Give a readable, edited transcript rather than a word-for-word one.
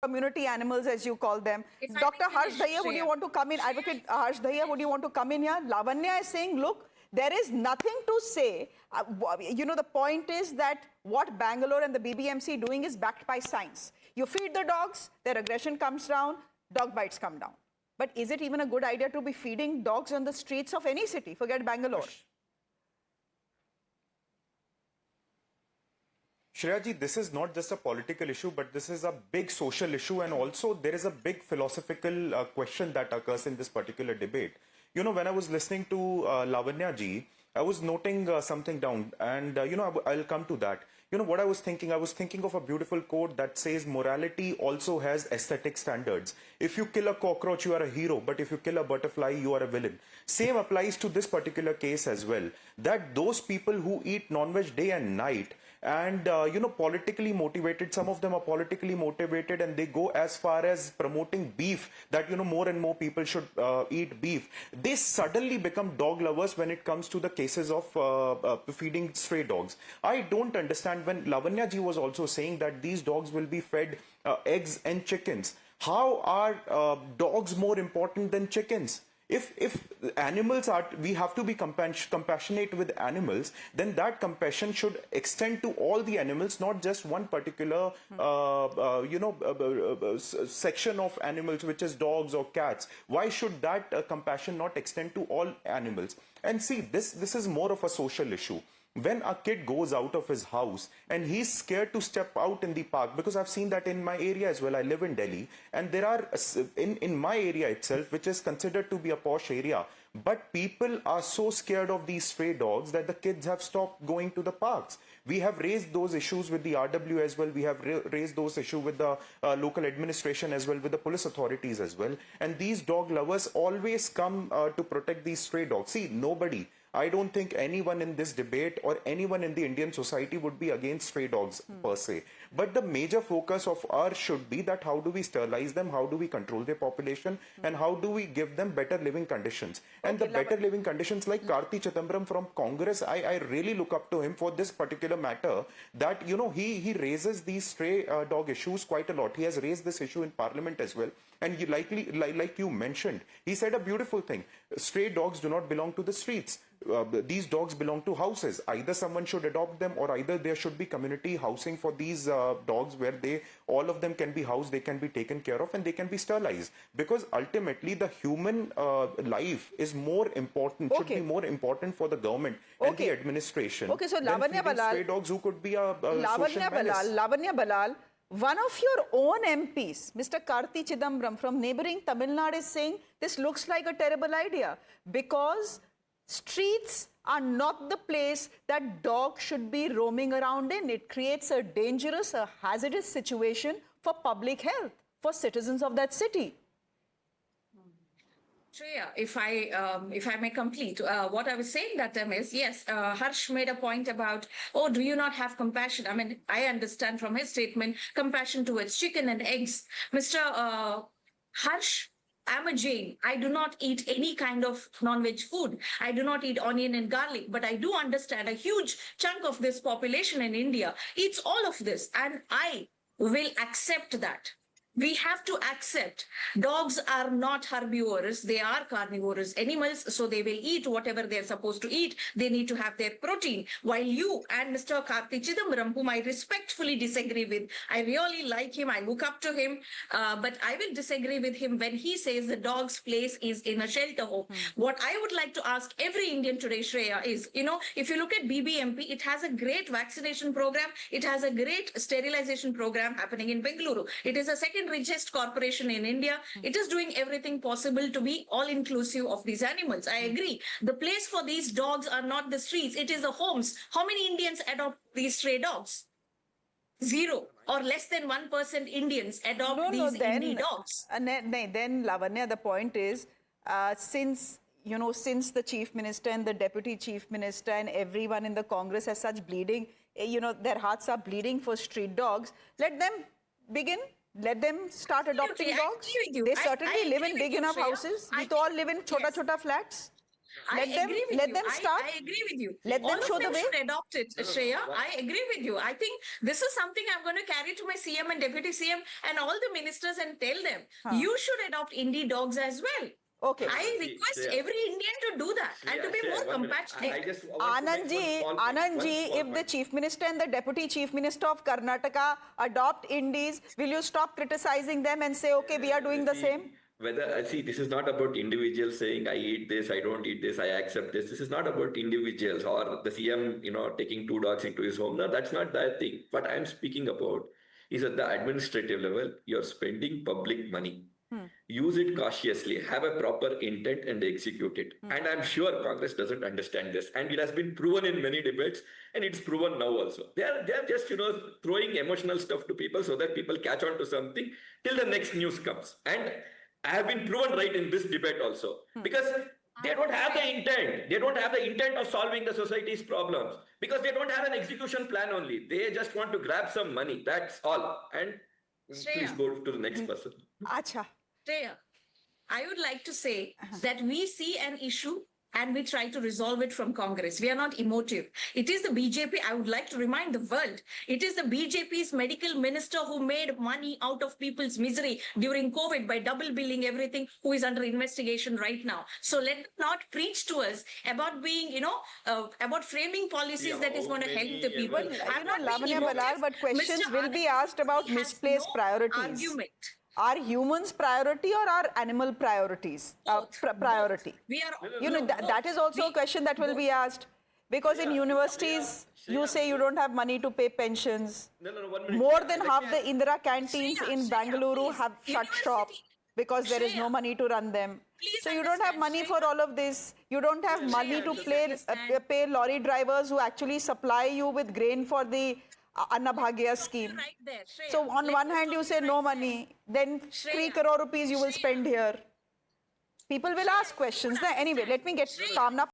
community animals, as you call them. If I Dr. may Harsh finish, Dhaiya, would you Shreya. want to come in? Advocate Harsh Dhaiya, would you want to come in here? Lavanya is saying, look, there is nothing to say. The point is that what Bangalore and the BBMC doing is backed by science. You feed the dogs, their aggression comes down, dog bites come down. But is it even a good idea to be feeding dogs on the streets of any city? Forget Bangalore. Shreya ji, this is not just a political issue, but this is a big social issue, and also there is a big philosophical question that occurs in this particular debate. When I was listening to Lavanya ji, I was noting something down, and I'll come to that. What I was thinking of a beautiful quote that says morality also has aesthetic standards. If you kill a cockroach, you are a hero, but if you kill a butterfly, you are a villain. Same applies to this particular case as well, that those people who eat non-veg day and night, and politically motivated, some of them are politically motivated, and they go as far as promoting beef, that more and more people should eat beef. They suddenly become dog lovers when it comes to the cases of feeding stray dogs. I don't understand when Lavanya ji was also saying that these dogs will be fed eggs and chickens. How are dogs more important than chickens? If animals are, we have to be compassionate with animals, then that compassion should extend to all the animals, not just one particular, section of animals, which is dogs or cats. Why should that compassion not extend to all animals? And see, this is more of a social issue. When a kid goes out of his house and he's scared to step out in the park, because I've seen that in my area as well. I live in Delhi, and there are, in my area itself, which is considered to be a posh area, but people are so scared of these stray dogs that the kids have stopped going to the parks. We have raised those issues with the RW as well. We have raised those issues with the local administration as well, with the police authorities as well. And these dog lovers always come to protect these stray dogs. See, I don't think anyone in this debate or anyone in the Indian society would be against stray dogs per se. But the major focus of ours should be that how do we sterilize them, how do we control their population, and how do we give them better living conditions. And the better living conditions, like Karthi Chidambaram from Congress, I really look up to him for this particular matter, that, he raises these stray dog issues quite a lot. He has raised this issue in Parliament as well. And like you mentioned, he said a beautiful thing. Stray dogs do not belong to the streets. These dogs belong to houses. Either someone should adopt them, or either there should be community housing for these dogs, where all of them can be housed, they can be taken care of, and they can be sterilized. Because ultimately the human life is more important, should be more important for the government and the administration. Okay, so Lavanya Balal, stray dogs who could be a social menace. Lavanya Balal, one of your own MPs, Mr. Karthi Chidambaram from neighboring Tamil Nadu, is saying this looks like a terrible idea because streets are not the place that dogs should be roaming around in. It creates a dangerous, a hazardous situation for public health, for citizens of that city. Shreya, if I may complete, what I was saying that time is, yes, Harsh made a point about, do you not have compassion? I mean, I understand from his statement, compassion towards chicken and eggs. Mr. Harsh, I'm a Jain. I do not eat any kind of non-veg food. I do not eat onion and garlic, but I do understand a huge chunk of this population in India eats all of this, and I will accept that. We have to accept dogs are not herbivores, they are carnivorous animals, so they will eat whatever they're supposed to eat. They need to have their protein. While you and Mr. Karthi Chidambaram, whom I respectfully disagree with, I really like him, I look up to him, but I will disagree with him when he says the dog's place is in a shelter home. What I would like to ask every Indian today, Shreya, is, if you look at BBMP, it has a great vaccination program, it has a great sterilization program happening in Bengaluru. It is a second richest corporation in India. It is doing everything possible to be all-inclusive of these animals. I agree. The place for these dogs are not the streets. It is the homes. How many Indians adopt these stray dogs? 0 or less than 1% Indians adopt these indie dogs. Then, Lavanya, the point is, since the Chief Minister and the Deputy Chief Minister and everyone in the Congress has such bleeding, their hearts are bleeding for street dogs, let them begin. Let them start adopting dogs. They certainly live in big enough houses. We all live in chota flats. I agree with let you. them start. I agree with you. Let them All show of the them way. should adopt it, Shreya. I agree with you. I think this is something I'm going to carry to my CM and Deputy CM and all the ministers and tell them, you should adopt indie dogs as well. Okay. I request every Indian to do that and to be more compassionate. I just want to make one small point, Anand one ji, small if the point. Chief Minister and the Deputy Chief Minister of Karnataka adopt indies, will you stop criticizing them and say, okay, we are doing the See, same? Whether I see, this is not about individuals saying I eat this, I don't eat this, I accept this. This is not about individuals or the CM, taking 2 dogs into his home. No, that's not that thing. What I'm speaking about is at the administrative level, you're spending public money. Use it cautiously, have a proper intent and execute it. And I'm sure Congress doesn't understand this. And it has been proven in many debates and it's proven now also. They're just, throwing emotional stuff to people so that people catch on to something till the next news comes. And I have been proven right in this debate also because they don't have the intent. They don't have the intent of solving the society's problems because they don't have an execution plan only. They just want to grab some money. That's all. And please go to the next person. Acha. Shreya, I would like to say that we see an issue and we try to resolve it from Congress. We are not emotive. It is the BJP, I would like to remind the world, it is the BJP's medical minister who made money out of people's misery during COVID by double billing everything, who is under investigation right now. So let them not preach to us about being, about framing policies that is going to help the people. I'm not being Lavanya Balal, emotive. but questions Mr. will be asked about He has misplaced no priorities. Argument. Are humans priority or are animal priorities? Priority. We are, That is also a question that will be asked. Because in universities, you say you don't have money to pay pensions. No, 1 minute. More than half the Indira canteens in Shreya, Bengaluru please. have shut shop University. because there is no Shreya, money to run them. please So you don't have understand, money Shreya. for all of this. You don't have money to please understand. pay lorry drivers who actually supply you with grain for the Annabhagya scheme. right there, Shreya. So on Let one me hand you stop say you no right money, then 3 Shreya, crore rupees you will Shreya. spend here. People will ask questions. Anyway, let me get calm now.